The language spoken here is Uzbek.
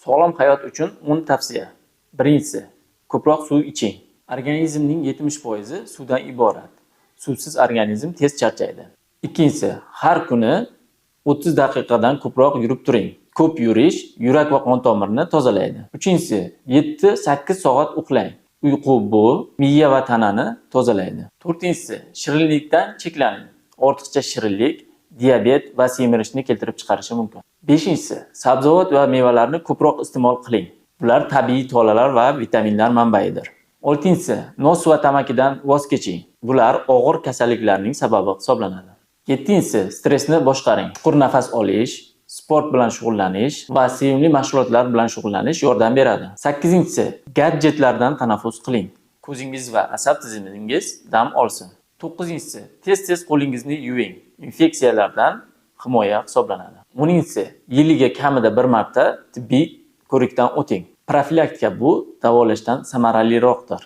Sog'lom hayot uchun 10 tavsiya. Birinchisi, ko'proq suv iching. Organizmning 70% suvdan iborat. Suvsiz organizm tez charchaydi. Ikkinchisi, har kuni 30 daqiqadan ko'proq yurib turing. Ko'p yurish yurak va qon tomirni tozalaydi. Uchinchisi, 7-8 soat uxlang. Uyqu bu miya va tanani tozalaydi. To'rtinchisi, shirinlikdan cheklaning. Ortiqcha shirinlik diabet va semirishni keltirib chiqarishi mumkin. Beshinchisi, sabzavot va mevalarni ko'proq iste'mol qiling. Bular tabiiy tolalar va vitaminlar manbaidir. Oltinchisi, nos va tamakidan voz keching. Bular og'ir kasalliklarning sababi hisoblanadi. Yettinchisi, stressni boshqaring. Chuqur nafas olish, sport bilan shug'ullanish va sevimli mashg'ulotlar bilan shug'ullanish yordam beradi. Sakkizinchisi, gadjetlardan tanaffus qiling. Ko'zingiz va asab tizimingiz dam olsin. To'qqizinchisi, tez-tez qo'lingizni yuving. Infeksiyalardan himoya hisoblanadi. O'ninchisi, yiliga kamida bir marta tibbiy ko'rikdan o'ting. Profilaktika bu davolashdan samaraliroqdir.